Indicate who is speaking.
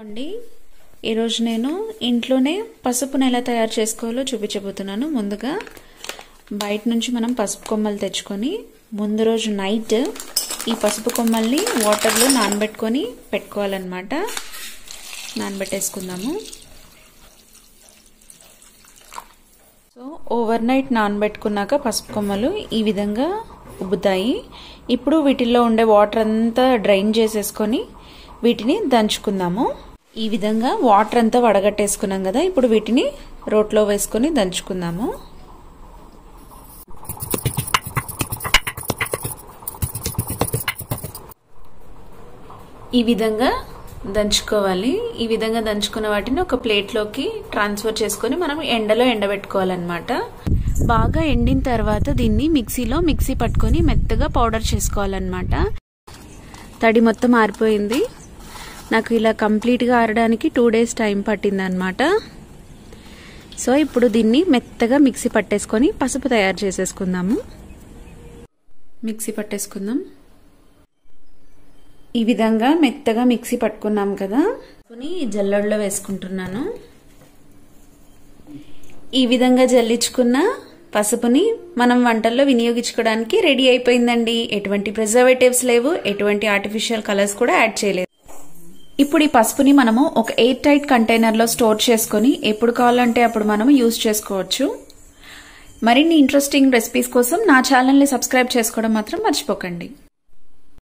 Speaker 1: అండి ఈరోజు నేను ఇంట్లోనే పసుపుని ఎలా తయారు చేసుకోవాలో చూపించబోతున్నాను. ముందుగా బయట నుంచి మనం పసుపు కొమ్మలు తెచ్చుకొని ముందు రోజు నైట్ ఈ పసుపు కొమ్మల్ని వాటర్లో నానబెట్టుకొని పెట్టుకోవాలన్నమాట. నానబెట్టేసుకుందాము. సో ఓవర్ నైట్ నానబెట్టుకున్నాక పసుపు కొమ్మలు ఈ విధంగా ఉబ్బుతాయి. ఇప్పుడు వీటిల్లో ఉండే వాటర్ అంతా డ్రైన్ చేసేసుకొని వీటిని దంచుకుందాము. ఈ విధంగా వాటర్ అంతా వడగట్టేసుకున్నాం కదా, ఇప్పుడు వీటిని రోట్లో వేసుకొని దంచుకుందాము. ఈ విధంగా దంచుకోవాలి. ఈ విధంగా దంచుకున్న వాటిని ఒక ప్లేట్లోకి ట్రాన్స్ఫర్ చేసుకొని మనం ఎండలో ఎండబెట్టుకోవాలన్నమాట. బాగా ఎండిన తర్వాత దీన్ని మిక్సీ పట్టుకొని మెత్తగా పౌడర్ చేసుకోవాలన్నమాట. తడి మొత్తం ఆరిపోయింది. నాకు ఇలా కంప్లీట్గా ఆరడానికి 2 days టైం పట్టిందనమాట. సో ఇప్పుడు దీన్ని మెత్తగా మిక్సీ పట్టేసుకొని పసుపు తయారు చేసేసుకుందాము. మిక్సీ పట్టేసుకుందాం. ఈ విధంగా మెత్తగా మిక్సీ పట్టుకున్నాం కదా, జల్లెడలో వేసుకుంటున్నాను. ఈ విధంగా జల్లించుకున్న పసుపుని మనం వంటల్లో వినియోగించుకోవడానికి రెడీ అయిపోయిందండి. ఎటువంటి ప్రిజర్వేటివ్స్ లేవు, ఎటువంటి ఆర్టిఫిషియల్ కలర్స్ కూడా యాడ్ చేయలేదు. ఇప్పుడు ఈ పసుపుని మనము ఒక ఎయిర్ టైట్ కంటైనర్ లో స్టోర్ చేసుకుని ఎప్పుడు కావాలంటే అప్పుడు మనము యూజ్ చేసుకోవచ్చు. మరిన్ని ఇంట్రెస్టింగ్ రెసిపీస్ కోసం నా ఛానల్ ని సబ్స్క్రైబ్ చేసుకోవడం మాత్రం మర్చిపోకండి.